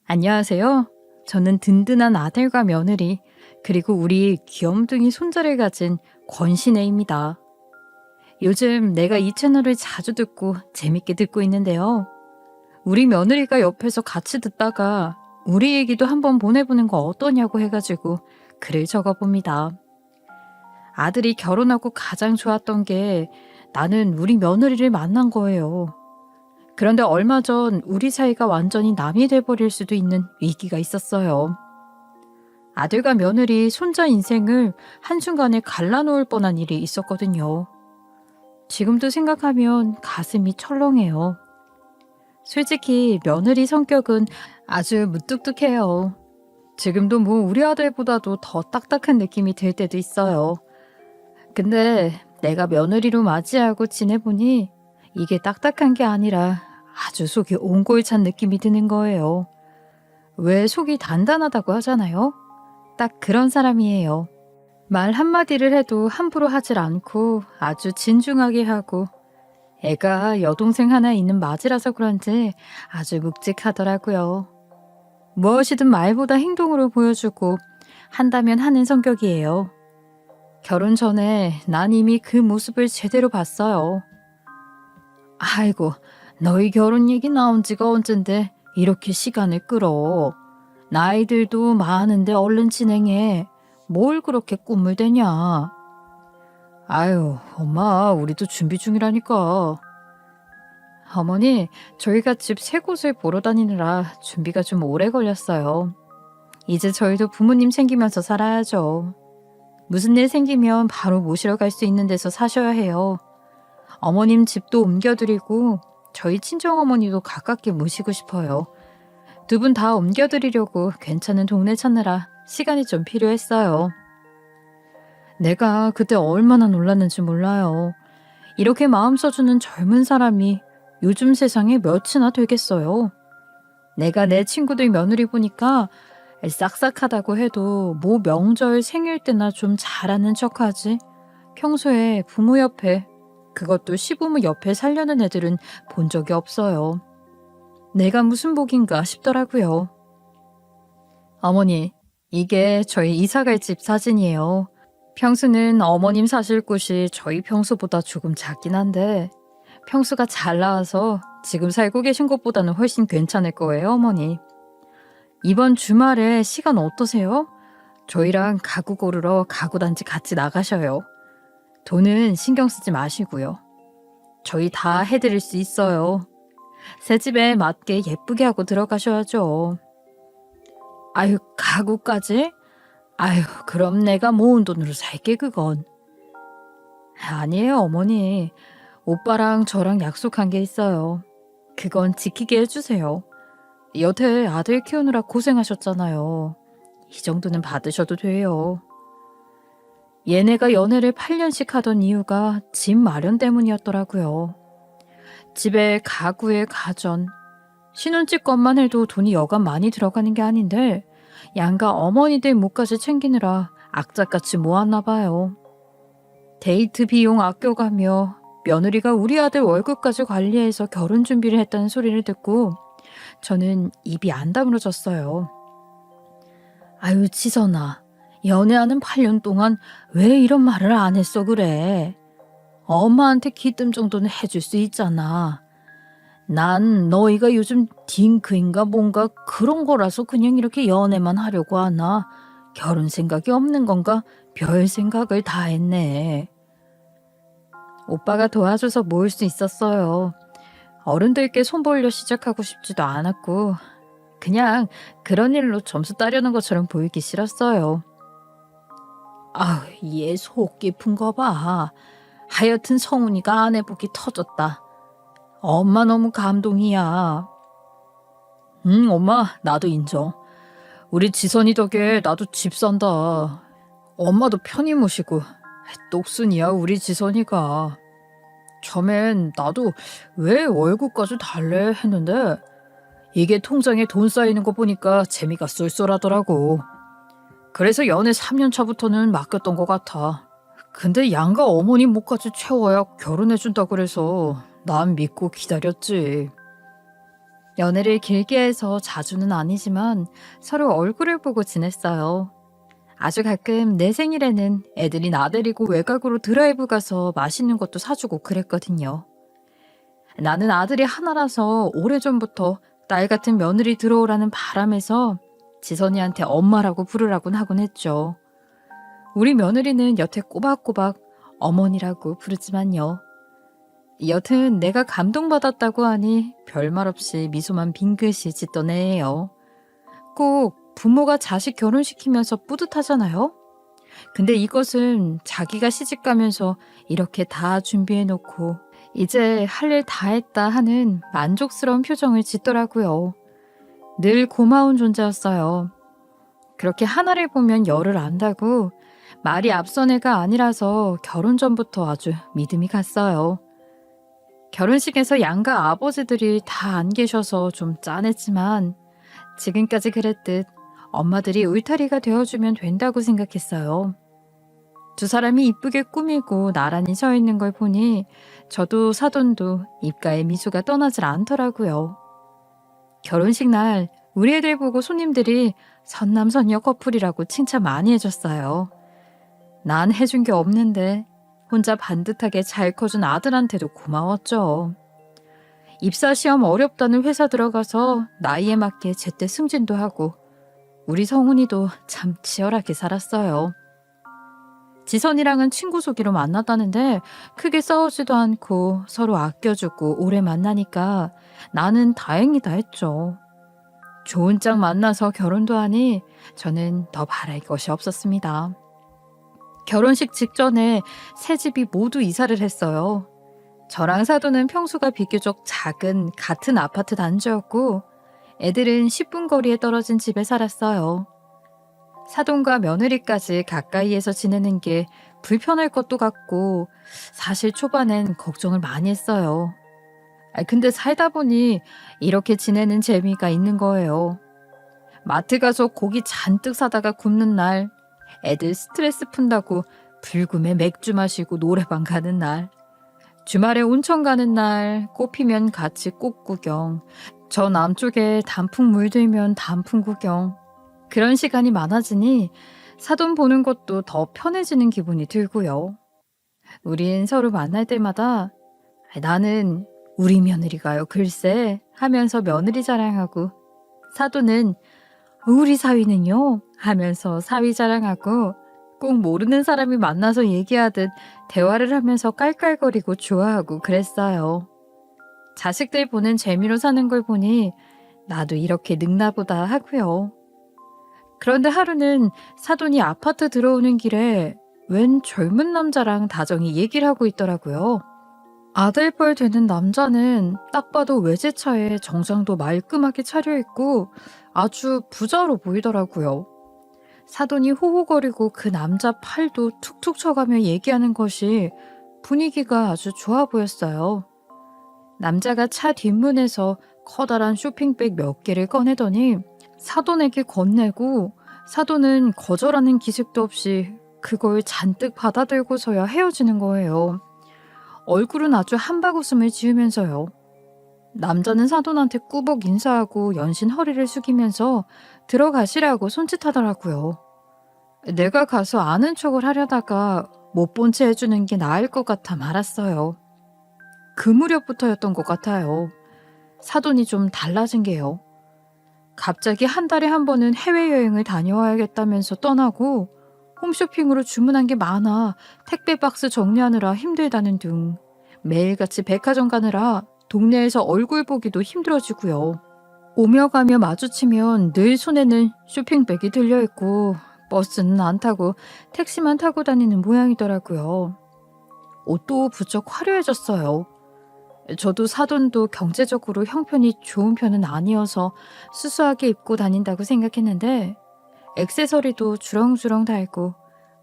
안녕하세요. 저는 든든한 아들과 며느리, 그리고 우리 귀염둥이 손자를 가진 권신혜입니다. 요즘 내가 이 채널을 자주 듣고 재밌게 듣고 있는데요. 우리 며느리가 옆에서 같이 듣다가 우리 얘기도 한번 보내보는 거 어떠냐고 해가지고 글을 적어봅니다. 아들이 결혼하고 가장 좋았던 게 나는 우리 며느리를 만난 거예요. 그런데 얼마 전 우리 사이가 완전히 남이 돼버릴 수도 있는 위기가 있었어요. 아들과 며느리, 손자 인생을 한순간에 갈라놓을 뻔한 일이 있었거든요. 지금도 생각하면 가슴이 철렁해요. 솔직히 며느리 성격은 아주 무뚝뚝해요. 지금도 우리 아들보다도 더 딱딱한 느낌이 들 때도 있어요. 근데 내가 며느리로 맞이하고 지내보니 이게 딱딱한 게 아니라 아주 속이 옹골찬 느낌이 드는 거예요. 왜 속이 단단하다고 하잖아요? 딱 그런 사람이에요. 말 한마디를 해도 함부로 하질 않고 아주 진중하게 하고, 애가 여동생 하나 있는 맞이라서 그런지 아주 묵직하더라고요. 무엇이든 말보다 행동으로 보여주고 한다면 하는 성격이에요. 결혼 전에 난 이미 그 모습을 제대로 봤어요. 아이고, 너희 결혼 얘기 나온 지가 언젠데 이렇게 시간을 끌어. 나이들도 많은데 얼른 진행해. 뭘 그렇게 꿈을 대냐. 아유, 엄마, 우리도 준비 중이라니까. 어머니, 저희가 집 새 곳을 보러 다니느라 준비가 좀 오래 걸렸어요. 이제 저희도 부모님 생기면서 살아야죠. 무슨 일 생기면 바로 모시러 갈 수 있는 데서 사셔야 해요. 어머님 집도 옮겨드리고 저희 친정어머니도 가깝게 모시고 싶어요. 두 분 다 옮겨드리려고 괜찮은 동네 찾느라 시간이 좀 필요했어요. 내가 그때 얼마나 놀랐는지 몰라요. 이렇게 마음 써주는 젊은 사람이 요즘 세상에 몇이나 되겠어요. 내가 내 친구들 며느리 보니까 싹싹하다고 해도 뭐 명절 생일 때나 좀 잘하는 척하지. 평소에 부모 옆에, 그것도 시부모 옆에 살려는 애들은 본 적이 없어요. 내가 무슨 복인가 싶더라고요. 어머니, 이게 저희 이사갈 집 사진이에요. 평수는 어머님 사실 곳이 저희 평수보다 조금 작긴 한데 평수가 잘 나와서 지금 살고 계신 곳보다는 훨씬 괜찮을 거예요, 어머니. 이번 주말에 시간 어떠세요? 저희랑 가구 고르러 가구단지 같이 나가셔요. 돈은 신경 쓰지 마시고요. 저희 다 해드릴 수 있어요. 새 집에 맞게 예쁘게 하고 들어가셔야죠. 아유, 가구까지? 아유, 그럼 내가 모은 돈으로 살게 그건. 아니에요, 어머니. 오빠랑 저랑 약속한 게 있어요. 그건 지키게 해주세요. 여태 아들 키우느라 고생하셨잖아요. 이 정도는 받으셔도 돼요. 얘네가 연애를 8년씩 하던 이유가 집 마련 때문이었더라고요. 집에 가구에 가전, 신혼집 것만 해도 돈이 여간 많이 들어가는 게 아닌데 양가 어머니들 몫까지 챙기느라 악착같이 모았나 봐요. 데이트 비용 아껴가며 며느리가 우리 아들 월급까지 관리해서 결혼 준비를 했다는 소리를 듣고 저는 입이 안 다물어졌어요. 아유, 지선아, 연애하는 8년 동안 왜 이런 말을 안 했어 그래? 엄마한테 기뜸 정도는 해줄 수 있잖아. 난 너희가 요즘 딩크인가 뭔가 그런 거라서 그냥 이렇게 연애만 하려고 하나? 결혼 생각이 없는 건가? 별 생각을 다 했네. 오빠가 도와줘서 모을 수 있었어요. 어른들께 손 벌려 시작하고 싶지도 않았고 그냥 그런 일로 점수 따려는 것처럼 보이기 싫었어요. 아우, 얘 속 깊은 거 봐. 하여튼 성훈이가 아내 복이 터졌다. 엄마 너무 감동이야. 엄마, 나도 인정. 우리 지선이 덕에 나도 집 산다. 엄마도 편히 모시고. 똑순이야 우리 지선이가. 처음엔 나도 왜 월급까지 달래 했는데 이게 통장에 돈 쌓이는 거 보니까 재미가 쏠쏠하더라고. 그래서 연애 3년 차부터는 맡겼던 것 같아. 근데 양가 어머니 몫까지 채워야 결혼해준다 그래서 난 믿고 기다렸지. 연애를 길게 해서 자주는 아니지만 서로 얼굴을 보고 지냈어요. 아주 가끔 내 생일에는 애들이 나 데리고 외곽으로 드라이브 가서 맛있는 것도 사주고 그랬거든요. 나는 아들이 하나라서 오래전부터 딸 같은 며느리 들어오라는 바람에서 지선이한테 엄마라고 부르라곤 하곤 했죠. 우리 며느리는 여태 꼬박꼬박 어머니라고 부르지만요. 여튼 내가 감동받았다고 하니 별말 없이 미소만 빙긋이 짓던 애예요. 꼭 부모가 자식 결혼시키면서 뿌듯하잖아요? 근데 이것은 자기가 시집가면서 이렇게 다 준비해놓고 이제 할 일 다 했다 하는 만족스러운 표정을 짓더라고요. 늘 고마운 존재였어요. 그렇게 하나를 보면 열을 안다고 말이 앞선 애가 아니라서 결혼 전부터 아주 믿음이 갔어요. 결혼식에서 양가 아버지들이 다 안 계셔서 좀 짠했지만 지금까지 그랬듯 엄마들이 울타리가 되어주면 된다고 생각했어요. 두 사람이 이쁘게 꾸미고 나란히 서 있는 걸 보니 저도 사돈도 입가에 미소가 떠나질 않더라고요. 결혼식 날 우리 애들 보고 손님들이 선남선녀 커플이라고 칭찬 많이 해줬어요. 난 해준 게 없는데 혼자 반듯하게 잘 커준 아들한테도 고마웠죠. 입사시험 어렵다는 회사 들어가서 나이에 맞게 제때 승진도 하고 우리 성훈이도 참 치열하게 살았어요. 지선이랑은 친구 소개로 만났다는데 크게 싸우지도 않고 서로 아껴주고 오래 만나니까 나는 다행이다 했죠. 좋은 짝 만나서 결혼도 하니 저는 더 바랄 것이 없었습니다. 결혼식 직전에 새 집이 모두 이사를 했어요. 저랑 사돈은 평수가 비교적 작은 같은 아파트 단지였고 애들은 10분 거리에 떨어진 집에 살았어요. 사돈과 며느리까지 가까이에서 지내는 게 불편할 것도 같고 사실 초반엔 걱정을 많이 했어요. 근데 살다 보니 이렇게 지내는 재미가 있는 거예요. 마트 가서 고기 잔뜩 사다가 굽는 날, 애들 스트레스 푼다고 불금에 맥주 마시고 노래방 가는 날, 주말에 온천 가는 날, 꽃 피면 같이 꽃 구경, 저 남쪽에 단풍 물들면 단풍 구경. 그런 시간이 많아지니 사돈 보는 것도 더 편해지는 기분이 들고요. 우린 서로 만날 때마다 나는 우리 며느리가요 글쎄 하면서 며느리 자랑하고 사돈은 우리 사위는요 하면서 사위 자랑하고 꼭 모르는 사람이 만나서 얘기하듯 대화를 하면서 깔깔거리고 좋아하고 그랬어요. 자식들 보는 재미로 사는 걸 보니 나도 이렇게 늙나 보다 하고요. 그런데 하루는 사돈이 아파트 들어오는 길에 웬 젊은 남자랑 다정히 얘기를 하고 있더라고요. 아들뻘 되는 남자는 딱 봐도 외제차에 정장도 말끔하게 차려입고 아주 부자로 보이더라고요. 사돈이 호호거리고 그 남자 팔도 툭툭 쳐가며 얘기하는 것이 분위기가 아주 좋아 보였어요. 남자가 차 뒷문에서 커다란 쇼핑백 몇 개를 꺼내더니 사돈에게 건네고 사돈은 거절하는 기색도 없이 그걸 잔뜩 받아들고서야 헤어지는 거예요. 얼굴은 아주 한바구음을 지으면서요. 남자는 사돈한테 꾸벅 인사하고 연신 허리를 숙이면서 들어가시라고 손짓하더라고요. 내가 가서 아는 척을 하려다가 못 본 채 해주는 게 나을 것 같아 말았어요. 그 무렵부터였던 것 같아요. 사돈이 좀 달라진 게요. 갑자기 한 달에 한 번은 해외여행을 다녀와야겠다면서 떠나고 홈쇼핑으로 주문한 게 많아 택배 박스 정리하느라 힘들다는 등 매일같이 백화점 가느라 동네에서 얼굴 보기도 힘들어지고요. 오며 가며 마주치면 늘 손에는 쇼핑백이 들려있고 버스는 안 타고 택시만 타고 다니는 모양이더라고요. 옷도 부쩍 화려해졌어요. 저도 사돈도 경제적으로 형편이 좋은 편은 아니어서 수수하게 입고 다닌다고 생각했는데 액세서리도 주렁주렁 달고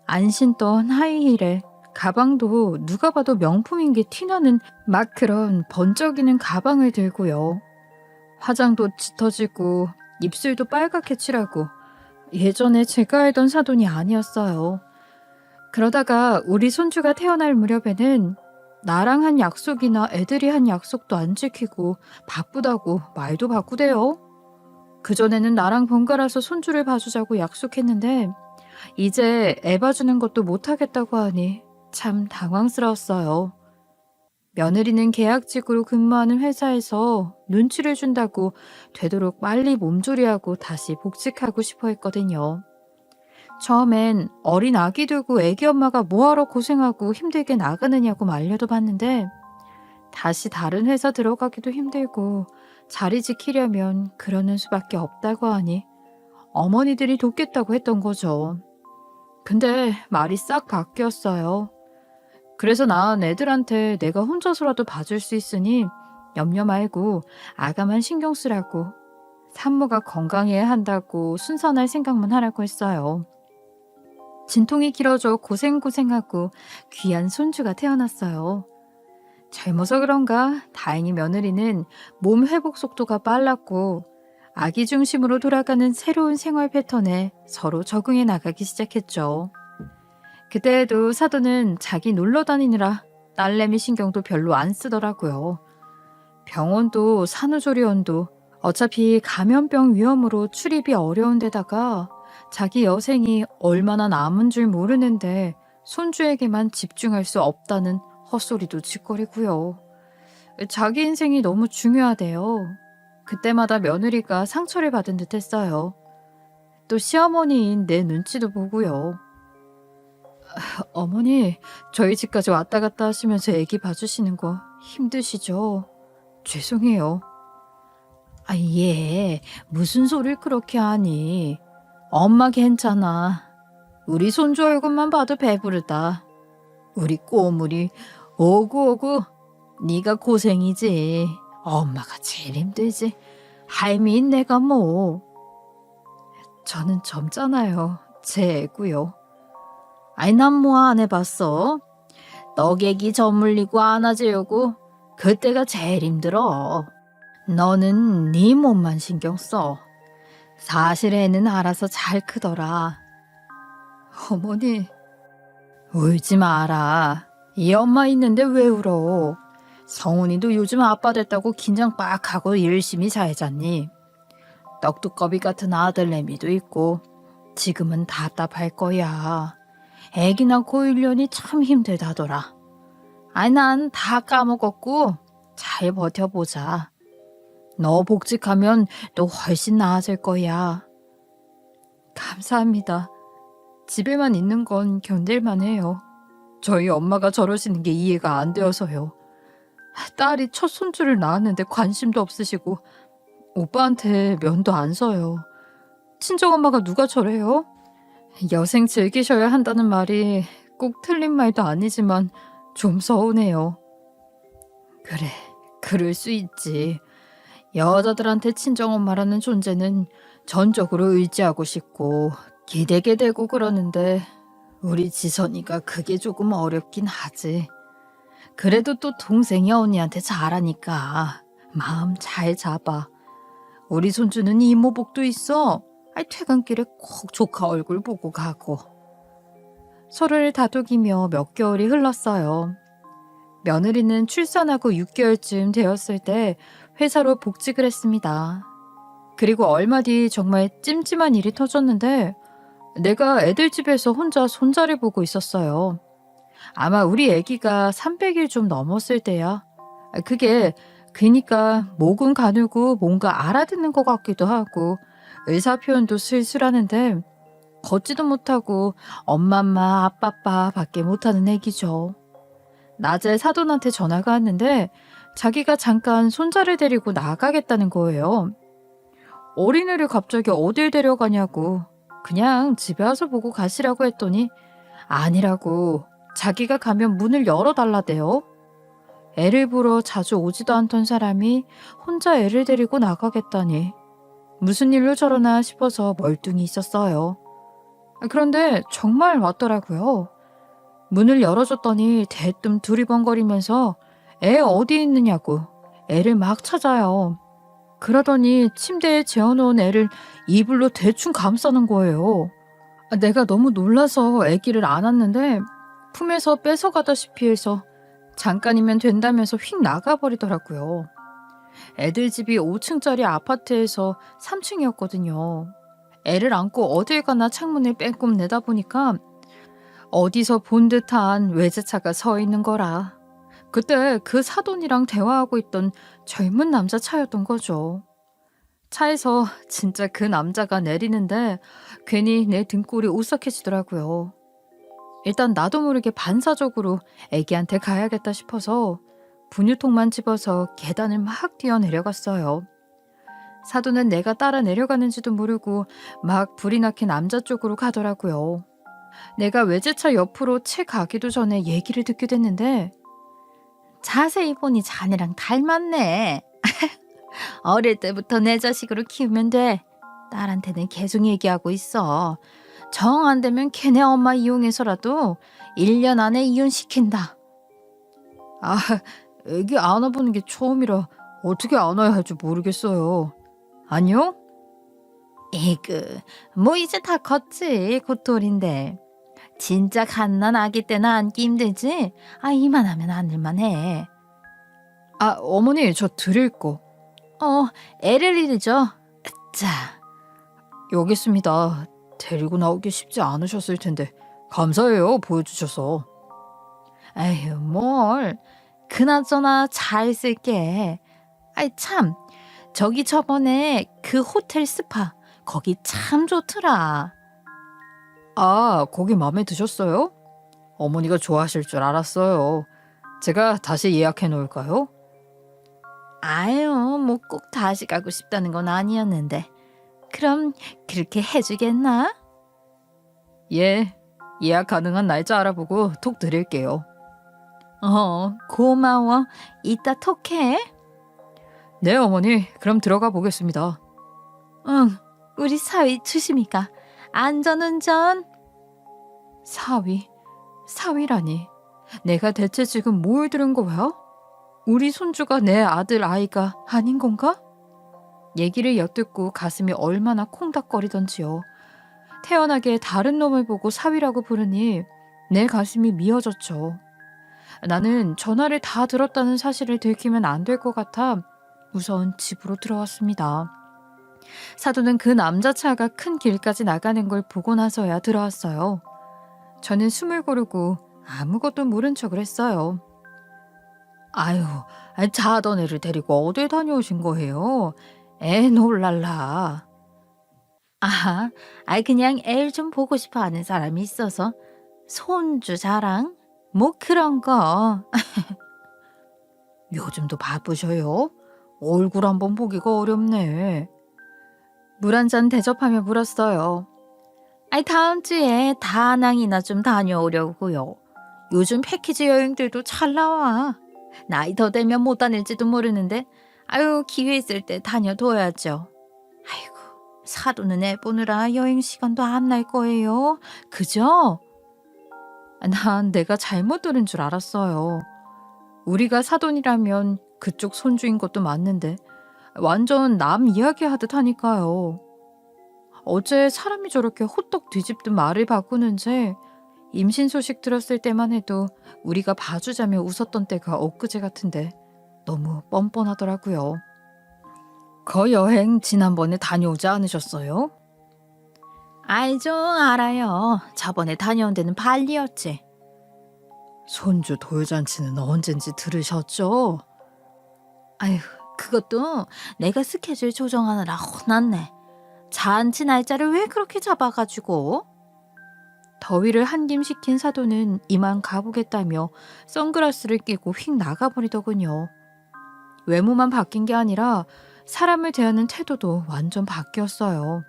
안 신던 하이힐에 가방도 누가 봐도 명품인 게 티나는 막 그런 번쩍이는 가방을 들고요. 화장도 짙어지고 입술도 빨갛게 칠하고 예전에 제가 알던 사돈이 아니었어요. 그러다가 우리 손주가 태어날 무렵에는 나랑 한 약속이나 애들이 한 약속도 안 지키고 바쁘다고 말도 바꾸대요. 그전에는 나랑 번갈아서 손주를 봐주자고 약속했는데 이제 애 봐주는 것도 못하겠다고 하니 참 당황스러웠어요. 며느리는 계약직으로 근무하는 회사에서 눈치를 준다고 되도록 빨리 몸조리하고 다시 복직하고 싶어 했거든요. 처음엔 어린 아기 두고 애기 엄마가 뭐하러 고생하고 힘들게 나가느냐고 말려도 봤는데 다시 다른 회사 들어가기도 힘들고 자리 지키려면 그러는 수밖에 없다고 하니 어머니들이 돕겠다고 했던 거죠. 근데 말이 싹 바뀌었어요. 그래서 낳은 애들한테 내가 혼자서라도 봐줄 수 있으니 염려 말고 아가만 신경 쓰라고, 산모가 건강해야 한다고 순산할 생각만 하라고 했어요. 진통이 길어져 고생고생하고 귀한 손주가 태어났어요. 젊어서 그런가 다행히 며느리는 몸 회복 속도가 빨랐고 아기 중심으로 돌아가는 새로운 생활 패턴에 서로 적응해 나가기 시작했죠. 그때에도 사돈은 자기 놀러 다니느라 딸내미 신경도 별로 안 쓰더라고요. 병원도 산후조리원도 어차피 감염병 위험으로 출입이 어려운 데다가 자기 여생이 얼마나 남은 줄 모르는데 손주에게만 집중할 수 없다는 헛소리도 짓거리고요. 자기 인생이 너무 중요하대요. 그때마다 며느리가 상처를 받은 듯 했어요. 또 시어머니인 내 눈치도 보고요. 어머니, 저희 집까지 왔다 갔다 하시면서 애기 봐주시는 거 힘드시죠? 죄송해요. 아, 예. 무슨 소리를 그렇게 하니? 엄마 괜찮아. 우리 손주 얼굴만 봐도 배부르다. 우리 꼬물이 오구오구 네가 고생이지. 엄마가 제일 힘들지. 할미인 내가 뭐. 저는 젊잖아요. 제 애고요. 아이 난 뭐 안 해봤어. 너객이 저물리고 안아주려고 그때가 제일 힘들어. 너는 네 몸만 신경 써. 사실 애는 알아서 잘 크더라. 어머니, 울지 마라. 이 엄마 있는데 왜 울어? 성훈이도 요즘 아빠 됐다고 긴장 빡 하고 열심히 잘 잤니? 떡두꺼비 같은 아들내미도 있고 지금은 답답할 거야. 애기 낳고 1년이 참 힘들다더라. 아이 난 다 까먹었고 잘 버텨보자. 너 복직하면 또 훨씬 나아질 거야. 감사합니다. 집에만 있는 건 견딜만 해요. 저희 엄마가 저러시는 게 이해가 안 되어서요. 딸이 첫 손주를 낳았는데 관심도 없으시고 오빠한테 면도 안 서요. 친정엄마가 누가 저래요? 여생 즐기셔야 한다는 말이 꼭 틀린 말도 아니지만 좀 서운해요. 그래, 그럴 수 있지. 여자들한테 친정엄마라는 존재는 전적으로 의지하고 싶고 기대게 되고 그러는데 우리 지선이가 그게 조금 어렵긴 하지. 그래도 또 동생이 언니한테 잘하니까 마음 잘 잡아. 우리 손주는 이모복도 있어. 퇴근길에 꼭 조카 얼굴 보고 가고. 서로를 다독이며 몇 개월이 흘렀어요. 며느리는 출산하고 6개월쯤 되었을 때 회사로 복직을 했습니다. 그리고 얼마 뒤 정말 찜찜한 일이 터졌는데 내가 애들 집에서 혼자 손자를 보고 있었어요. 아마 우리 아기가 300일 좀 넘었을 때야. 그니까 목은 가누고 뭔가 알아듣는 것 같기도 하고 의사 표현도 슬슬하는데 걷지도 못하고 엄마엄마 아빠빠 밖에 못하는 애기죠. 낮에 사돈한테 전화가 왔는데 자기가 잠깐 손자를 데리고 나가겠다는 거예요. 어린애를 갑자기 어딜 데려가냐고 그냥 집에 와서 보고 가시라고 했더니 아니라고 자기가 가면 문을 열어달라대요. 애를 보러 자주 오지도 않던 사람이 혼자 애를 데리고 나가겠다니 무슨 일로 저러나 싶어서 멀뚱히 있었어요. 그런데 정말 왔더라고요. 문을 열어줬더니 대뜸 두리번거리면서 애 어디 있느냐고 애를 막 찾아요. 그러더니 침대에 재워놓은 애를 이불로 대충 감싸는 거예요. 내가 너무 놀라서 애기를 안았는데 품에서 뺏어가다시피 해서 잠깐이면 된다면서 휙 나가버리더라고요. 애들 집이 5층짜리 아파트에서 3층이었거든요. 애를 안고 어딜 가나 창문을 빼꼼 내다보니까 어디서 본 듯한 외제차가 서 있는 거라. 그때 그 사돈이랑 대화하고 있던 젊은 남자 차였던 거죠. 차에서 진짜 그 남자가 내리는데 괜히 내 등골이 오싹해지더라고요. 일단 나도 모르게 반사적으로 애기한테 가야겠다 싶어서 분유통만 집어서 계단을 막 뛰어 내려갔어요. 사돈은 내가 따라 내려가는지도 모르고 막 불이 나게 남자 쪽으로 가더라고요. 내가 외제차 옆으로 채 가기도 전에 얘기를 듣게 됐는데 자세히 보니 자네랑 닮았네. 어릴 때부터 내 자식으로 키우면 돼. 딸한테는 계속 얘기하고 있어. 정 안 되면 걔네 엄마 이용해서라도 1년 안에 이혼시킨다. 아, 애기 안아보는 게 처음이라 어떻게 안아야 할지 모르겠어요. 안녕? 에그, 뭐 이제 다 컸지. 곧 돌인데. 진짜 갓난 아기 때는 안기 힘들지? 이만하면 안을만 해. 어머니 저 드릴 거. 애를 잃으죠. 자, 여기 있습니다. 데리고 나오기 쉽지 않으셨을 텐데 감사해요 보여주셔서. 에휴 뭘. 그나저나 잘 쓸게. 참, 저기 저번에 그 호텔 스파 거기 참 좋더라. 거기 마음에 드셨어요? 어머니가 좋아하실 줄 알았어요. 제가 다시 예약해 놓을까요? 아유, 뭐 꼭 다시 가고 싶다는 건 아니었는데. 그럼 그렇게 해주겠나? 예, 예약 가능한 날짜 알아보고 톡 드릴게요. 고마워. 이따 톡해. 네, 어머니. 그럼 들어가 보겠습니다. 응, 우리 사위 조심히 가. 안전운전. 사위라니. 내가 대체 지금 뭘 들은 거야? 우리 손주가 내 아들 아이가 아닌 건가? 얘기를 엿듣고 가슴이 얼마나 콩닥거리던지요. 태연하게 다른 놈을 보고 사위라고 부르니 내 가슴이 미어졌죠. 나는 전화를 다 들었다는 사실을 들키면 안 될 것 같아 우선 집으로 들어왔습니다. 사돈은 그 남자차가 큰 길까지 나가는 걸 보고 나서야 들어왔어요. 저는 숨을 고르고 아무것도 모른 척을 했어요. 아유, 자던 애를 데리고 어딜 다녀오신 거예요? 애 놀랄라. 그냥 애를 좀 보고 싶어 하는 사람이 있어서 손주 자랑? 뭐 그런 거. 요즘도 바쁘셔요? 얼굴 한번 보기가 어렵네. 물 한 잔 대접하며 물었어요. 다음 주에 다낭이나 좀 다녀오려고요. 요즘 패키지 여행들도 잘 나와. 나이 더 되면 못 다닐지도 모르는데 기회 있을 때 다녀둬야죠. 아이고, 사돈은 애 보느라 여행 시간도 안 날 거예요. 그죠? 난 내가 잘못 들은 줄 알았어요. 우리가 사돈이라면 그쪽 손주인 것도 맞는데 완전 남 이야기하듯 하니까요. 어제 사람이 저렇게 호떡 뒤집듯 말을 바꾸는지 임신 소식 들었을 때만 해도 우리가 봐주자며 웃었던 때가 엊그제 같은데 너무 뻔뻔하더라고요. 그 여행 지난번에 다녀오지 않으셨어요? 알죠, 알아요. 저번에 다녀온 데는 발리였지. 손주 돌잔치는 언젠지 들으셨죠? 아휴, 그것도 내가 스케줄 조정하느라 혼났네. 잔치 날짜를 왜 그렇게 잡아가지고? 더위를 한김 식힌 사돈은 이만 가보겠다며 선글라스를 끼고 휙 나가버리더군요. 외모만 바뀐 게 아니라 사람을 대하는 태도도 완전 바뀌었어요.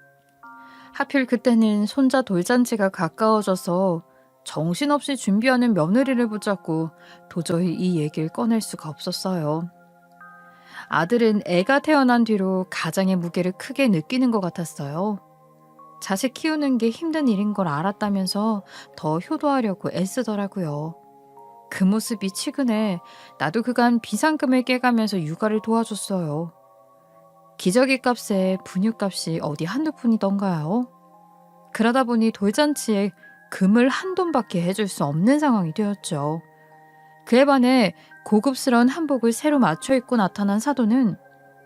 하필 그때는 손자 돌잔치가 가까워져서 정신없이 준비하는 며느리를 붙잡고 도저히 이 얘기를 꺼낼 수가 없었어요. 아들은 애가 태어난 뒤로 가장의 무게를 크게 느끼는 것 같았어요. 자식 키우는 게 힘든 일인 걸 알았다면서 더 효도하려고 애쓰더라고요. 그 모습이 치근해 나도 그간 비상금을 깨가면서 육아를 도와줬어요. 기저귀 값에 분유값이 어디 한두 푼이던가요? 그러다 보니 돌잔치에 금을 한 돈밖에 해줄 수 없는 상황이 되었죠. 그에 반해 고급스러운 한복을 새로 맞춰 입고 나타난 사돈은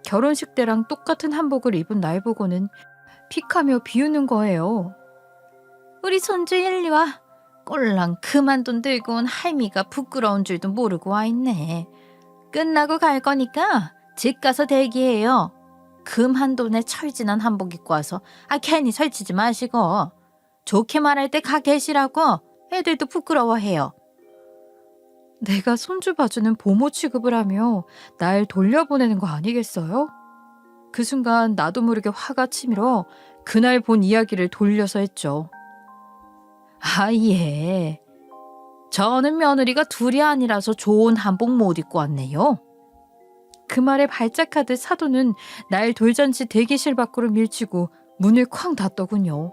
결혼식 때랑 똑같은 한복을 입은 날 보고는 픽하며 비웃는 거예요. 우리 손주 일리 와. 꼴랑 그만 돈 들고 온 할미가 부끄러운 줄도 모르고 와 있네. 끝나고 갈 거니까 집 가서 대기해요. 금 한 돈에 철진한 한복 입고 와서 괜히 설치지 마시고 좋게 말할 때 가 계시라고. 애들도 부끄러워해요. 내가 손주 봐주는 보모 취급을 하며 날 돌려보내는 거 아니겠어요? 그 순간 나도 모르게 화가 치밀어 그날 본 이야기를 돌려서 했죠. 예. 저는 며느리가 둘이 아니라서 좋은 한복 못 입고 왔네요. 그 말에 발작하듯 사돈은 날 돌잔치 대기실 밖으로 밀치고 문을 쾅 닫더군요.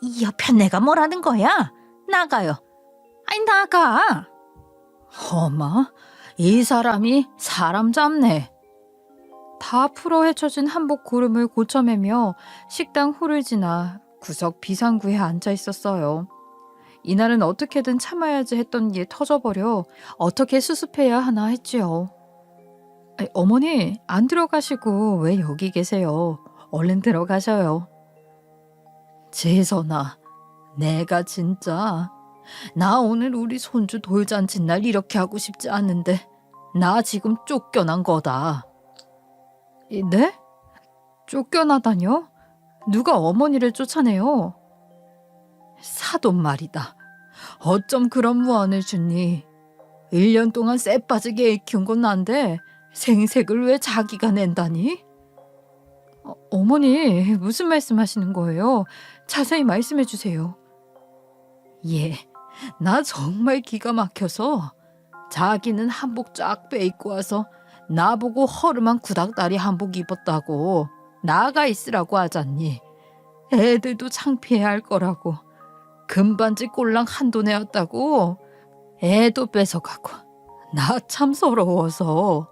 이 옆에 내가 뭐라는 거야? 나가요. 나가. 어마, 이 사람이 사람 잡네. 다 풀어 헤쳐진 한복 고름을 고쳐매며 식당 홀을 지나 구석 비상구에 앉아 있었어요. 이날은 어떻게든 참아야지 했던 게 터져버려 어떻게 수습해야 하나 했지요. 어머니, 안 들어가시고 왜 여기 계세요? 얼른 들어가셔요. 재선아, 내가 진짜 나 오늘 우리 손주 돌잔치 날 이렇게 하고 싶지 않은데 나 지금 쫓겨난 거다. 네? 쫓겨나다뇨? 누가 어머니를 쫓아내요? 사돈 말이다. 어쩜 그런 무안을 주니? 1년 동안 쎄 빠지게 애 키운 건 난데 생색을 왜 자기가 낸다니? 어머니, 무슨 말씀하시는 거예요? 자세히 말씀해 주세요. 나 정말 기가 막혀서 자기는 한복 쫙 빼입고 와서 나보고 허름한 구닥다리 한복 입었다고 나가 있으라고 하잖니. 애들도 창피해할 거라고. 금반지 꼴랑 한돈 내었다고 애도 뺏어가고. 나 참 서러워서.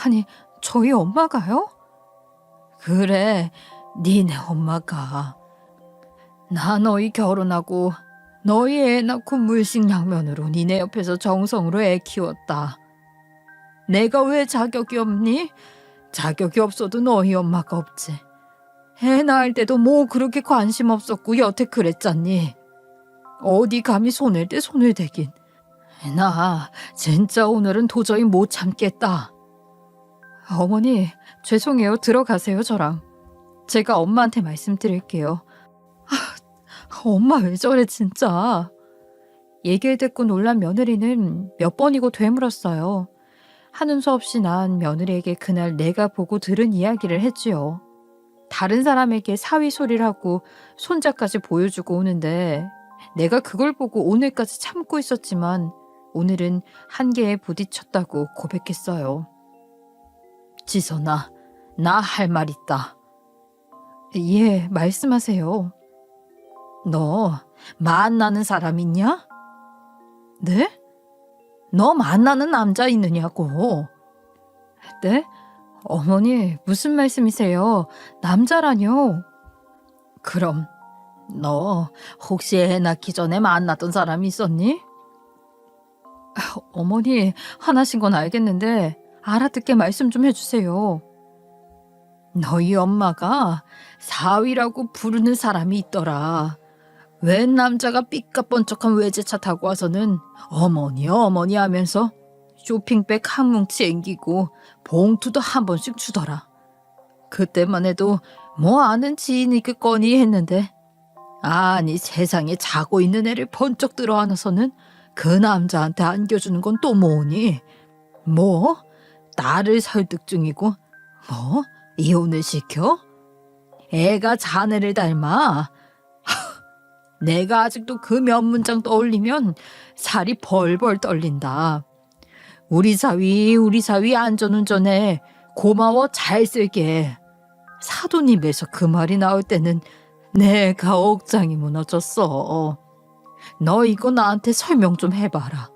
아니, 저희 엄마가요? 그래, 니네 엄마가. 나 너희 결혼하고 너희 애 낳고 물식양면으로 니네 옆에서 정성으로 애 키웠다. 내가 왜 자격이 없니? 자격이 없어도 너희 엄마가 없지. 애 낳을 때도 뭐 그렇게 관심 없었고 여태 그랬잖니. 어디 감히 손을 대 손을 대긴. 나 진짜 오늘은 도저히 못 참겠다. 어머니, 죄송해요. 들어가세요, 저랑. 제가 엄마한테 말씀드릴게요. 엄마 왜 저래 진짜. 얘기를 듣고 놀란 며느리는 몇 번이고 되물었어요. 하는 수 없이 난 며느리에게 그날 내가 보고 들은 이야기를 했지요. 다른 사람에게 사위 소리를 하고 손자까지 보여주고 오는데 내가 그걸 보고 오늘까지 참고 있었지만 오늘은 한계에 부딪혔다고 고백했어요. 지선아, 나 할 말 있다. 예, 말씀하세요. 너 만나는 사람 있냐? 네? 너 만나는 남자 있느냐고. 네? 어머니, 무슨 말씀이세요? 남자라뇨? 그럼 너 혹시 애 낳기 전에 만났던 사람이 있었니? 어머니, 화나신 건 알겠는데 알아듣게 말씀 좀 해주세요. 너희 엄마가 사위라고 부르는 사람이 있더라. 웬 남자가 삐까뻔쩍한 외제차 타고 와서는 어머니 어머니 하면서 쇼핑백 한 뭉치 앵기고 봉투도 한 번씩 주더라. 그때만 해도 뭐 아는 지인이겠거니 했는데 아니 세상에 자고 있는 애를 번쩍 들어 안아서는 그 남자한테 안겨주는 건 또 뭐니? 뭐? 나를 설득 중이고 뭐? 이혼을 시켜? 애가 자네를 닮아? 내가 아직도 그 몇 문장 떠올리면 살이 벌벌 떨린다. 우리 사위 안전운전해. 고마워 잘 쓸게. 사돈 입에서 그 말이 나올 때는 내가 억장이 무너졌어. 너 이거 나한테 설명 좀 해봐라.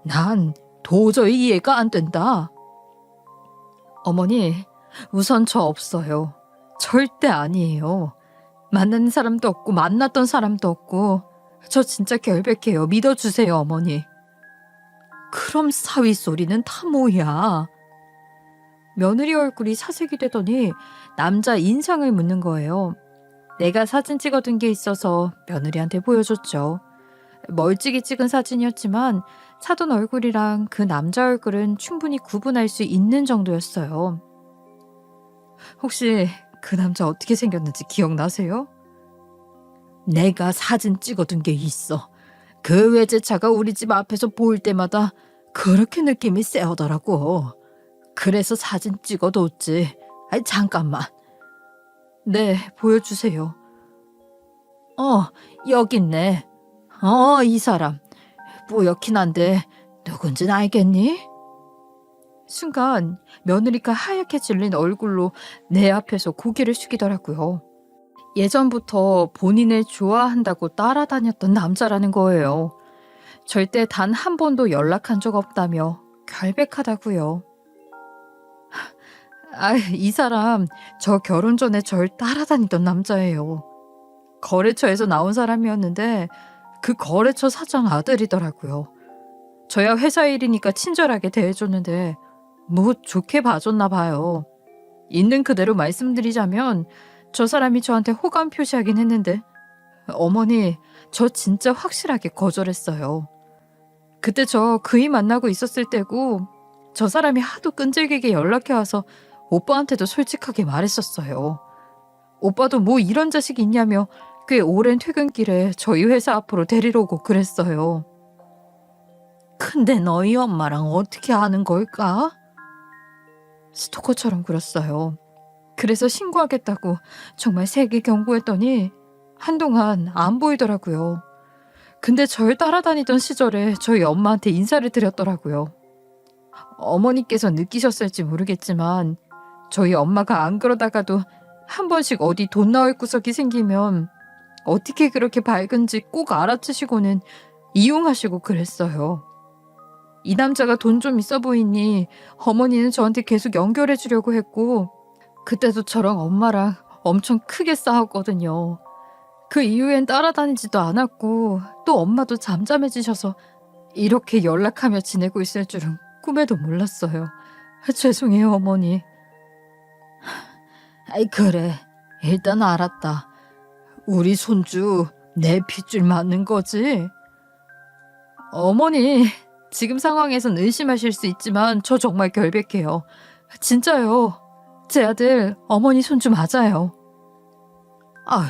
난 도저히 이해가 안 된다. 어머니, 우선 저 없어요. 절대 아니에요. 만난 사람도 없고 만났던 사람도 없고 저 진짜 결백해요. 믿어주세요, 어머니. 그럼 사위 소리는 다 뭐야? 며느리 얼굴이 사색이 되더니 남자 인상을 묻는 거예요. 내가 사진 찍어둔 게 있어서 며느리한테 보여줬죠. 멀찍이 찍은 사진이었지만 사돈 얼굴이랑 그 남자 얼굴은 충분히 구분할 수 있는 정도였어요. 혹시 그 남자 어떻게 생겼는지 기억나세요? 내가 사진 찍어둔 게 있어. 그 외제차가 우리 집 앞에서 보일 때마다 그렇게 느낌이 세더라고. 그래서 사진 찍어뒀지. 아이, 잠깐만. 네, 보여주세요. 여기 있네. 이 사람. 뿌옇긴 한데 누군진 알겠니? 순간 며느리가 하얗게 질린 얼굴로 내 앞에서 고개를 숙이더라고요. 예전부터 본인을 좋아한다고 따라다녔던 남자라는 거예요. 절대 단 한 번도 연락한 적 없다며 결백하다고요. 이 사람 저 결혼 전에 절 따라다니던 남자예요. 거래처에서 나온 사람이었는데 그 거래처 사장 아들이더라고요. 저야 회사 일이니까 친절하게 대해줬는데 뭐 좋게 봐줬나 봐요. 있는 그대로 말씀드리자면 저 사람이 저한테 호감 표시하긴 했는데 어머니, 저 진짜 확실하게 거절했어요. 그때 저 그이 만나고 있었을 때고 저 사람이 하도 끈질기게 연락해와서 오빠한테도 솔직하게 말했었어요. 오빠도 뭐 이런 자식이 있냐며 꽤 오랜 퇴근길에 저희 회사 앞으로 데리러 오고 그랬어요. 근데 너희 엄마랑 어떻게 아는 걸까? 스토커처럼 굴었어요. 그래서 신고하겠다고 정말 세게 경고했더니 한동안 안 보이더라고요. 근데 절 따라다니던 시절에 저희 엄마한테 인사를 드렸더라고요. 어머니께서 느끼셨을지 모르겠지만 저희 엄마가 안 그러다가도 한 번씩 어디 돈 나올 구석이 생기면 어떻게 그렇게 밝은지 꼭 알아채시고는 이용하시고 그랬어요. 이 남자가 돈 좀 있어 보이니 어머니는 저한테 계속 연결해 주려고 했고 그때도 저랑 엄마랑 엄청 크게 싸웠거든요. 그 이후엔 따라다니지도 않았고 또 엄마도 잠잠해지셔서 이렇게 연락하며 지내고 있을 줄은 꿈에도 몰랐어요. 죄송해요, 어머니. 그래. 일단 알았다. 우리 손주 내 핏줄 맞는 거지? 어머니, 지금 상황에선 의심하실 수 있지만 저 정말 결백해요. 진짜요. 제 아들 어머니 손주 맞아요. 아휴,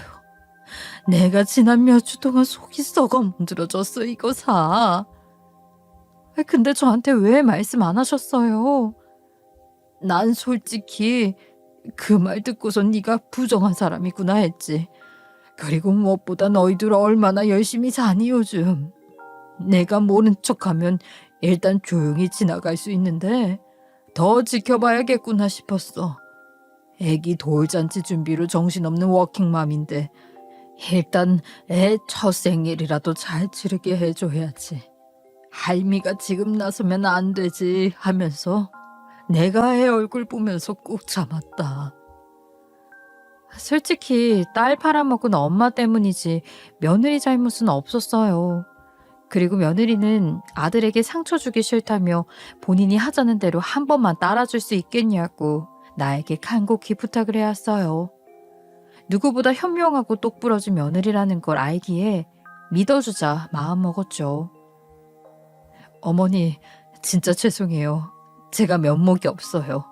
내가 지난 몇 주 동안 속이 썩어 문드러졌어 이거 사. 근데 저한테 왜 말씀 안 하셨어요? 난 솔직히 그 말 듣고선 네가 부정한 사람이구나 했지. 그리고 무엇보다 너희들 얼마나 열심히 사니 요즘. 내가 모른 척하면 일단 조용히 지나갈 수 있는데 더 지켜봐야겠구나 싶었어. 애기 돌잔치 준비로 정신없는 워킹맘인데 일단 애 첫 생일이라도 잘 치르게 해줘야지. 할미가 지금 나서면 안 되지 하면서 내가 애 얼굴 보면서 꾹 참았다. 솔직히 딸 팔아먹은 엄마 때문이지 며느리 잘못은 없었어요. 그리고 며느리는 아들에게 상처 주기 싫다며 본인이 하자는 대로 한 번만 따라줄 수 있겠냐고 나에게 간곡히 부탁을 해왔어요. 누구보다 현명하고 똑부러진 며느리라는 걸 알기에 믿어주자 마음먹었죠. 어머니, 진짜 죄송해요. 제가 면목이 없어요.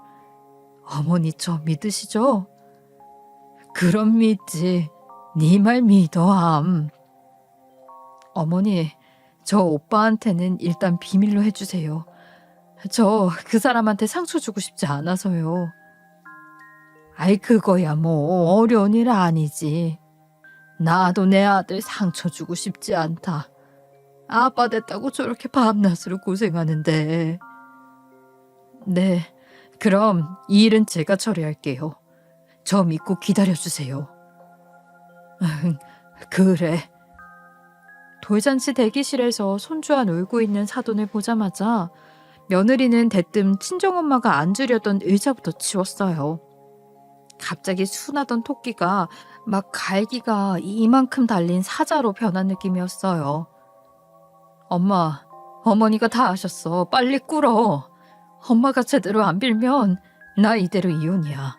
어머니 저 믿으시죠? 그럼 믿지. 네 말 믿어함. 어머니, 저 오빠한테는 일단 비밀로 해주세요. 저 그 사람한테 상처 주고 싶지 않아서요. 그거야 뭐 어려운 일 아니지. 나도 내 아들 상처 주고 싶지 않다. 아빠 됐다고 저렇게 밤낮으로 고생하는데. 네, 그럼 이 일은 제가 처리할게요. 저 믿고 기다려주세요. 그래. 돌잔치 대기실에서 손주와 놀고 있는 사돈을 보자마자 며느리는 대뜸 친정엄마가 앉으려던 의자부터 치웠어요. 갑자기 순하던 토끼가 막 갈기가 이만큼 달린 사자로 변한 느낌이었어요. 엄마, 어머니가 다 하셨어. 빨리 꿇어. 엄마가 제대로 안 빌면 나 이대로 이혼이야.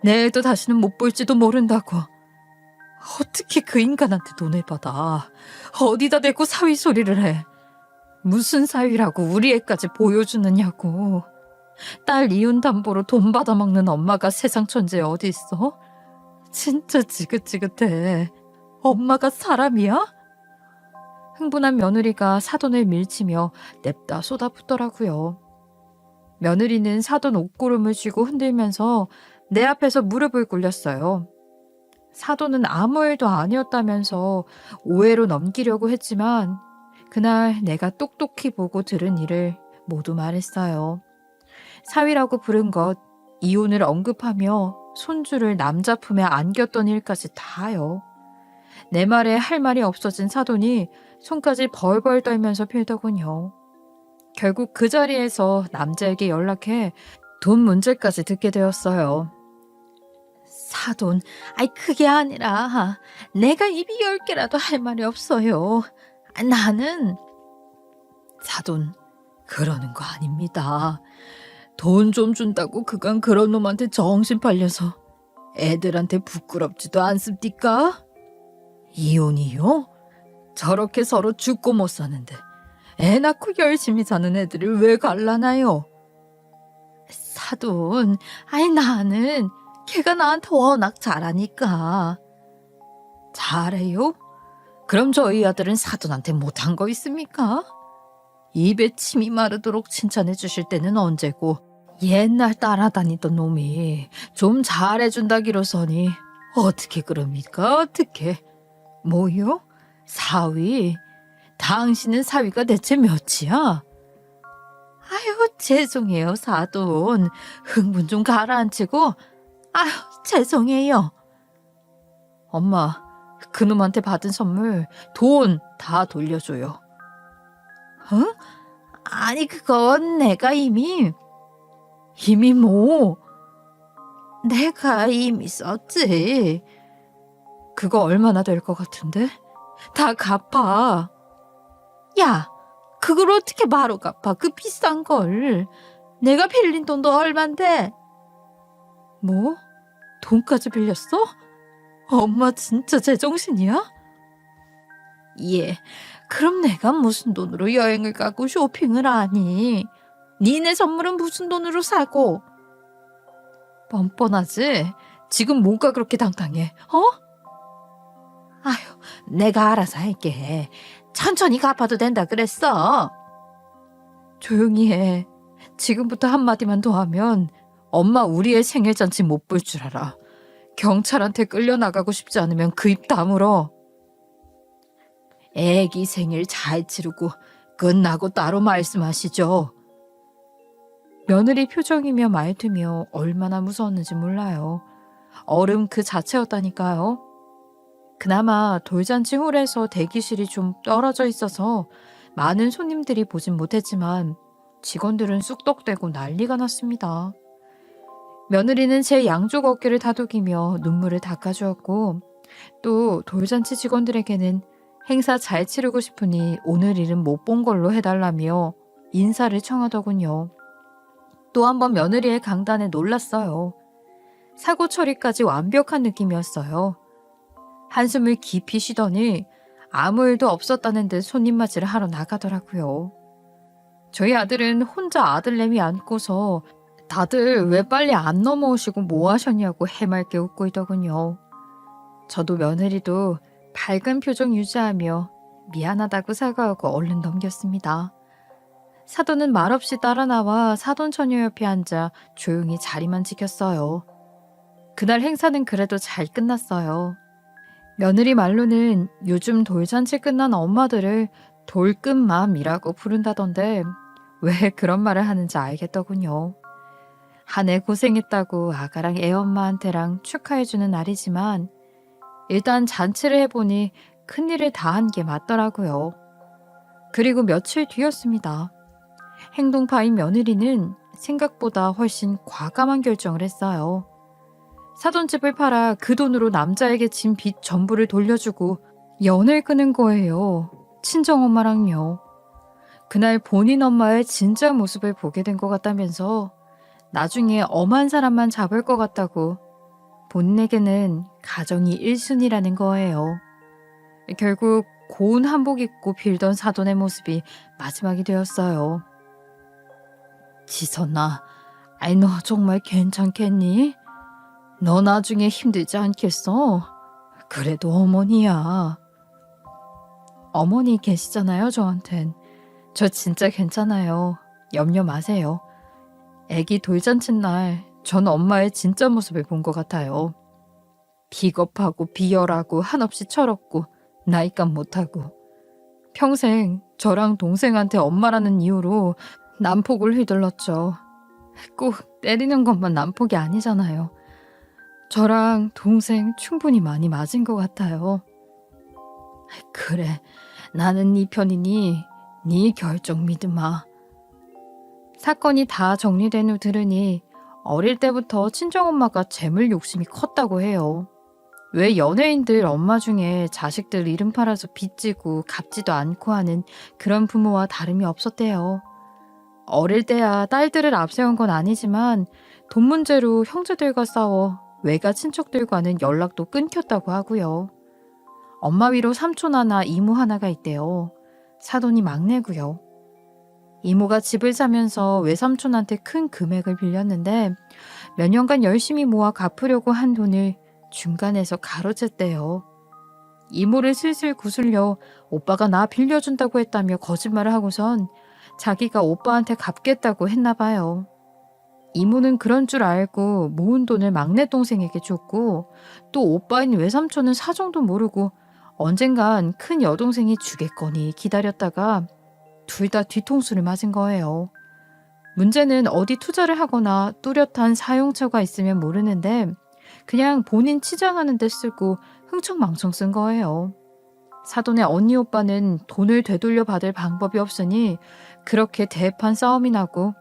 내 애도 다시는 못 볼지도 모른다고. 어떻게 그 인간한테 돈을 받아? 어디다 대고 사위 소리를 해? 무슨 사위라고 우리 애까지 보여주느냐고. 딸 이혼 담보로 돈 받아먹는 엄마가 세상 천지에 어디 있어? 진짜 지긋지긋해. 엄마가 사람이야? 흥분한 며느리가 사돈을 밀치며 냅다 쏟아붓더라고요. 며느리는 사돈 옷고름을 쥐고 흔들면서 내 앞에서 무릎을 꿇렸어요. 사돈은 아무 일도 아니었다면서 오해로 넘기려고 했지만 그날 내가 똑똑히 보고 들은 일을 모두 말했어요. 사위라고 부른 것, 이혼을 언급하며 손주를 남자 품에 안겼던 일까지 다요. 내 말에 할 말이 없어진 사돈이 손까지 벌벌 떨면서 빌더군요. 결국 그 자리에서 남자에게 연락해 돈 문제까지 듣게 되었어요. 사돈, 그게 아니라 내가 입이 10개라도 할 말이 없어요. 나는... 사돈, 그러는 거 아닙니다. 돈 좀 준다고 그간 그런 놈한테 정신 팔려서 애들한테 부끄럽지도 않습니까? 이혼이요? 저렇게 서로 죽고 못 사는데 애 낳고 열심히 사는 애들을 왜 갈라나요? 사돈, 나는 걔가 나한테 워낙 잘하니까. 잘해요? 그럼 저희 아들은 사돈한테 못한 거 있습니까? 입에 침이 마르도록 칭찬해 주실 때는 언제고 옛날 따라다니던 놈이 좀 잘해준다기로서니 어떻게 그럽니까? 어떻게? 뭐요? 사위? 당신은 사위가 대체 몇이야? 아유, 죄송해요, 사돈. 흥분 좀 가라앉히고. 아유, 죄송해요. 엄마, 그놈한테 받은 선물, 돈 다 돌려줘요. 아니, 그건 내가 이미 뭐? 내가 이미 썼지. 그거 얼마나 될 것 같은데? 다 갚아. 야, 그걸 어떻게 바로 갚아? 그 비싼 걸. 내가 빌린 돈도 얼만데. 뭐? 돈까지 빌렸어? 엄마 진짜 제정신이야? 예, 그럼 내가 무슨 돈으로 여행을 가고 쇼핑을 하니? 니네 선물은 무슨 돈으로 사고? 뻔뻔하지? 지금 뭐가 그렇게 당당해? 아휴, 내가 알아서 할게. 천천히 갚아도 된다 그랬어. 조용히 해. 지금부터 한마디만 더 하면 엄마 우리의 생일잔치 못 볼 줄 알아. 경찰한테 끌려나가고 싶지 않으면 그 입 다물어. 애기 생일 잘 치르고 끝나고 따로 말씀하시죠. 며느리 표정이며 말투며 얼마나 무서웠는지 몰라요. 얼음 그 자체였다니까요. 그나마 돌잔치 홀에서 대기실이 좀 떨어져 있어서 많은 손님들이 보진 못했지만 직원들은 쑥덕대고 난리가 났습니다. 며느리는 제 양쪽 어깨를 다독이며 눈물을 닦아주었고 또 돌잔치 직원들에게는 행사 잘 치르고 싶으니 오늘 일은 못 본 걸로 해달라며 인사를 청하더군요. 또 한 번 며느리의 강단에 놀랐어요. 사고 처리까지 완벽한 느낌이었어요. 한숨을 깊이 쉬더니 아무 일도 없었다는 듯 손님 맞이를 하러 나가더라고요. 저희 아들은 혼자 아들내미 안고서 다들 왜 빨리 안 넘어오시고 뭐 하셨냐고 해맑게 웃고 있더군요. 저도 며느리도 밝은 표정 유지하며 미안하다고 사과하고 얼른 넘겼습니다. 사돈은 말없이 따라 나와 사돈 처녀 옆에 앉아 조용히 자리만 지켰어요. 그날 행사는 그래도 잘 끝났어요. 며느리 말로는 요즘 돌잔치 끝난 엄마들을 돌끝맘이라고 부른다던데 왜 그런 말을 하는지 알겠더군요. 한 해 고생했다고 아가랑 애엄마한테랑 축하해주는 날이지만 일단 잔치를 해보니 큰일을 다 한 게 맞더라고요. 그리고 며칠 뒤였습니다. 행동파인 며느리는 생각보다 훨씬 과감한 결정을 했어요. 사돈집을 팔아 그 돈으로 남자에게 진 빚 전부를 돌려주고 연을 끄는 거예요. 친정엄마랑요. 그날 본인 엄마의 진짜 모습을 보게 된 것 같다면서 나중에 엄한 사람만 잡을 것 같다고 본인에게는 가정이 1순위라는 거예요. 결국 고운 한복 입고 빌던 사돈의 모습이 마지막이 되었어요. 지선아, 아이 너 정말 괜찮겠니? 너 나중에 힘들지 않겠어? 그래도 어머니야. 어머니 계시잖아요, 저한텐. 저 진짜 괜찮아요. 염려 마세요. 애기 돌잔치 날 전 엄마의 진짜 모습을 본 것 같아요. 비겁하고 비열하고 한없이 철없고 나이값 못하고 평생 저랑 동생한테 엄마라는 이유로 난폭을 휘둘렀죠. 꼭 때리는 것만 난폭이 아니잖아요. 저랑 동생 충분히 많이 맞은 것 같아요. 그래, 나는 네 편이니 네 결정 믿으마. 사건이 다 정리된 후 들으니 어릴 때부터 친정엄마가 재물 욕심이 컸다고 해요. 왜 연예인들 엄마 중에 자식들 이름 팔아서 빚지고 갚지도 않고 하는 그런 부모와 다름이 없었대요. 어릴 때야 딸들을 앞세운 건 아니지만 돈 문제로 형제들과 싸워 외가 친척들과는 연락도 끊겼다고 하고요. 엄마 위로 삼촌 하나, 이모 하나가 있대요. 사돈이 막내고요. 이모가 집을 사면서 외삼촌한테 큰 금액을 빌렸는데 몇 년간 열심히 모아 갚으려고 한 돈을 중간에서 가로챘대요. 이모를 슬슬 구슬려 오빠가 나 빌려준다고 했다며 거짓말을 하고선 자기가 오빠한테 갚겠다고 했나 봐요. 이모는 그런 줄 알고 모은 돈을 막내 동생에게 줬고 또 오빠인 외삼촌은 사정도 모르고 언젠간 큰 여동생이 주겠거니 기다렸다가 둘 다 뒤통수를 맞은 거예요. 문제는 어디 투자를 하거나 뚜렷한 사용처가 있으면 모르는데 그냥 본인 치장하는 데 쓰고 흥청망청 쓴 거예요. 사돈의 언니 오빠는 돈을 되돌려 받을 방법이 없으니 그렇게 대판 싸움이 나고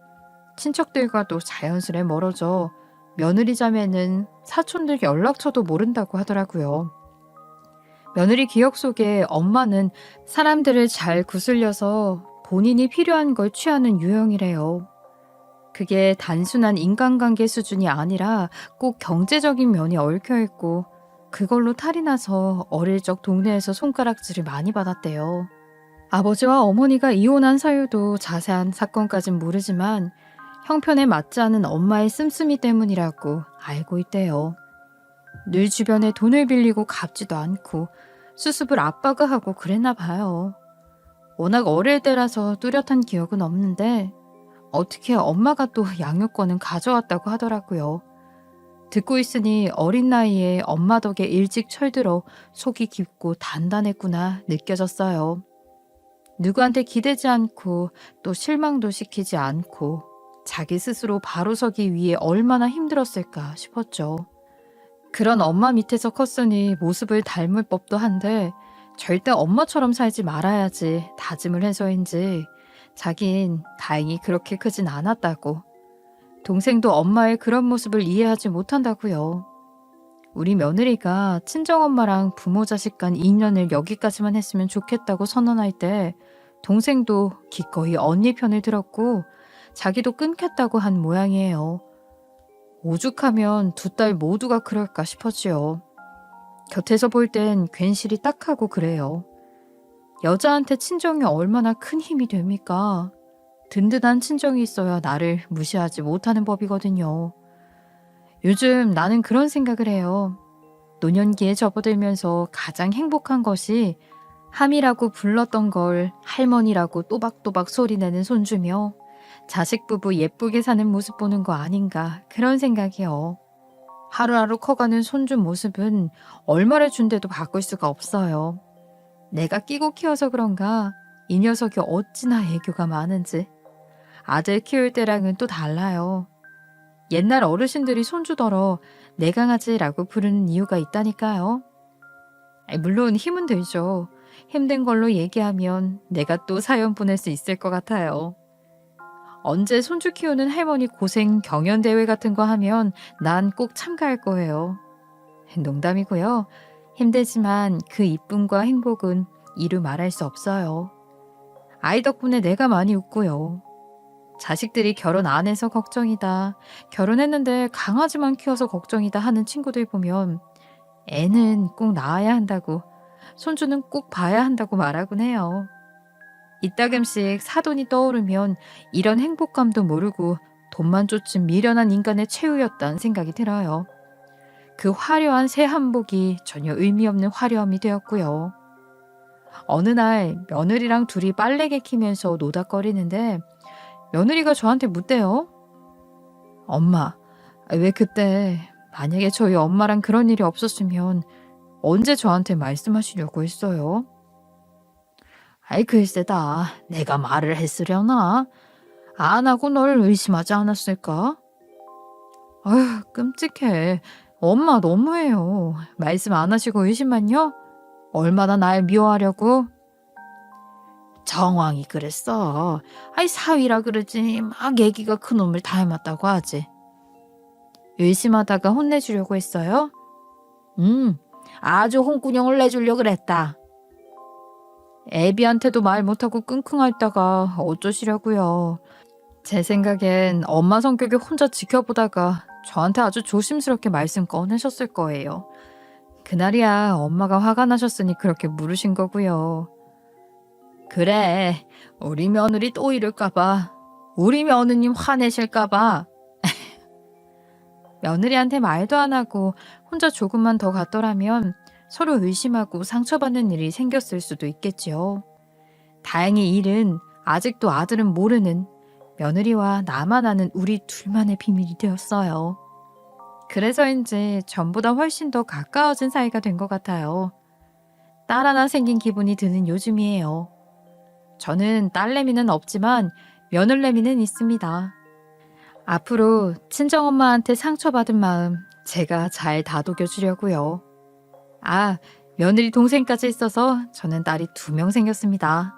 친척들과도 자연스레 멀어져 며느리 자매는 사촌들 연락처도 모른다고 하더라고요. 며느리 기억 속에 엄마는 사람들을 잘 구슬려서 본인이 필요한 걸 취하는 유형이래요. 그게 단순한 인간관계 수준이 아니라 꼭 경제적인 면이 얽혀있고 그걸로 탈이 나서 어릴 적 동네에서 손가락질을 많이 받았대요. 아버지와 어머니가 이혼한 사유도 자세한 사건까진 모르지만 형편에 맞지 않은 엄마의 씀씀이 때문이라고 알고 있대요. 늘 주변에 돈을 빌리고 갚지도 않고 수습을 아빠가 하고 그랬나 봐요. 워낙 어릴 때라서 뚜렷한 기억은 없는데 어떻게 엄마가 또 양육권은 가져왔다고 하더라고요. 듣고 있으니 어린 나이에 엄마 덕에 일찍 철들어 속이 깊고 단단했구나 느껴졌어요. 누구한테 기대지 않고 또 실망도 시키지 않고 자기 스스로 바로 서기 위해 얼마나 힘들었을까 싶었죠. 그런 엄마 밑에서 컸으니 모습을 닮을 법도 한데 절대 엄마처럼 살지 말아야지 다짐을 해서인지 자긴 다행히 그렇게 크진 않았다고. 동생도 엄마의 그런 모습을 이해하지 못한다고요. 우리 며느리가 친정엄마랑 부모 자식 간 인연을 여기까지만 했으면 좋겠다고 선언할 때 동생도 기꺼이 언니 편을 들었고 자기도 끊겠다고 한 모양이에요. 오죽하면 두 딸 모두가 그럴까 싶었지요. 곁에서 볼 땐 괜시리 딱하고 그래요. 여자한테 친정이 얼마나 큰 힘이 됩니까? 든든한 친정이 있어야 나를 무시하지 못하는 법이거든요. 요즘 나는 그런 생각을 해요. 노년기에 접어들면서 가장 행복한 것이 함이라고 불렀던 걸 할머니라고 또박또박 소리내는 손주며 자식 부부 예쁘게 사는 모습 보는 거 아닌가 그런 생각이요. 하루하루 커가는 손주 모습은 얼마를 준대도 바꿀 수가 없어요. 내가 끼고 키워서 그런가 이 녀석이 어찌나 애교가 많은지. 아들 키울 때랑은 또 달라요. 옛날 어르신들이 손주더러 내 강아지라고 부르는 이유가 있다니까요. 물론 힘은 들죠. 힘든 걸로 얘기하면 내가 또 사연 보낼 수 있을 것 같아요. 언제 손주 키우는 할머니 고생 경연대회 같은 거 하면 난 꼭 참가할 거예요. 농담이고요. 힘들지만 그 이쁨과 행복은 이루 말할 수 없어요. 아이 덕분에 내가 많이 웃고요. 자식들이 결혼 안 해서 걱정이다. 결혼했는데 강아지만 키워서 걱정이다 하는 친구들 보면 애는 꼭 낳아야 한다고, 손주는 꼭 봐야 한다고 말하곤 해요. 이따금씩 사돈이 떠오르면 이런 행복감도 모르고 돈만 쫓은 미련한 인간의 최후였다는 생각이 들어요. 그 화려한 새 한복이 전혀 의미 없는 화려함이 되었고요. 어느 날 며느리랑 둘이 빨래 개키면서 노닥거리는데 며느리가 저한테 묻대요. 엄마, 왜 그때 만약에 저희 엄마랑 그런 일이 없었으면 언제 저한테 말씀하시려고 했어요? 아이 글쎄다. 내가 말을 했으려나? 안 하고 널 의심하지 않았을까? 아휴 끔찍해. 엄마 너무해요. 말씀 안 하시고 의심만요? 얼마나 날 미워하려고? 정황이 그랬어. 아이 사위라 그러지 막 애기가 그놈을 닮았다고 하지. 의심하다가 혼내주려고 했어요? 아주 홍군형을 내주려고 그랬다. 애비한테도 말 못하고 끙끙 앓다가 어쩌시려고요. 제 생각엔 엄마 성격을 혼자 지켜보다가 저한테 아주 조심스럽게 말씀 꺼내셨을 거예요. 그날이야 엄마가 화가 나셨으니 그렇게 물으신 거고요. 그래, 우리 며느리 또 이럴까봐. 우리 며느님 화내실까봐. 며느리한테 말도 안 하고 혼자 조금만 더 갔더라면 서로 의심하고 상처받는 일이 생겼을 수도 있겠지요. 다행히 이 일은 아직도 아들은 모르는 며느리와 나만 아는 우리 둘만의 비밀이 되었어요. 그래서인지 전보다 훨씬 더 가까워진 사이가 된 것 같아요. 딸 하나 생긴 기분이 드는 요즘이에요. 저는 딸내미는 없지만 며느리내미는 있습니다. 앞으로 친정엄마한테 상처받은 마음 제가 잘 다독여주려고요. 아, 며느리 동생까지 있어서 저는 딸이 2명 생겼습니다.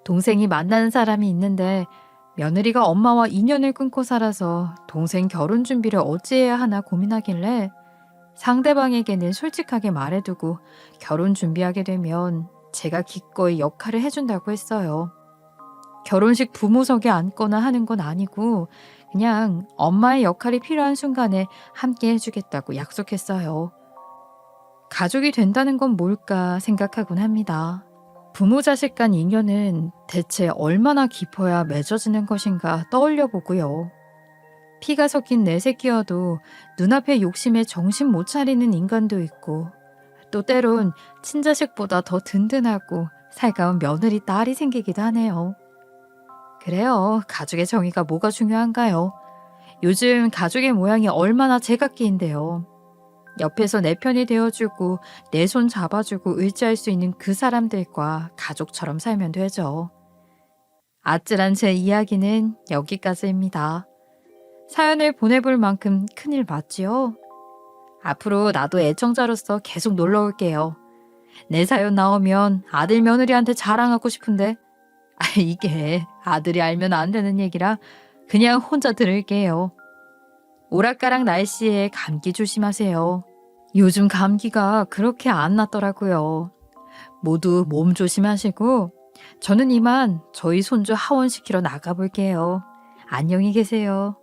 동생이 만나는 사람이 있는데 며느리가 엄마와 인연을 끊고 살아서 동생 결혼 준비를 어찌해야 하나 고민하길래 상대방에게는 솔직하게 말해두고 결혼 준비하게 되면 제가 기꺼이 역할을 해준다고 했어요. 결혼식 부모석에 앉거나 하는 건 아니고 그냥 엄마의 역할이 필요한 순간에 함께 해주겠다고 약속했어요. 가족이 된다는 건 뭘까 생각하곤 합니다. 부모 자식 간 인연은 대체 얼마나 깊어야 맺어지는 것인가 떠올려 보고요. 피가 섞인 내 새끼여도 눈앞에 욕심에 정신 못 차리는 인간도 있고 또 때론 친자식보다 더 든든하고 살가운 며느리 딸이 생기기도 하네요. 그래요. 가족의 정의가 뭐가 중요한가요? 요즘 가족의 모양이 얼마나 제각기인데요. 옆에서 내 편이 되어주고 내 손 잡아주고 의지할 수 있는 그 사람들과 가족처럼 살면 되죠. 아찔한 제 이야기는 여기까지입니다. 사연을 보내볼 만큼 큰일 맞지요? 앞으로 나도 애청자로서 계속 놀러 올게요. 내 사연 나오면 아들 며느리한테 자랑하고 싶은데 이게 아들이 알면 안 되는 얘기라 그냥 혼자 들을게요. 오락가락 날씨에 감기 조심하세요. 요즘 감기가 그렇게 안 낫더라고요. 모두 몸 조심하시고 저는 이만 저희 손주 하원시키러 나가볼게요. 안녕히 계세요.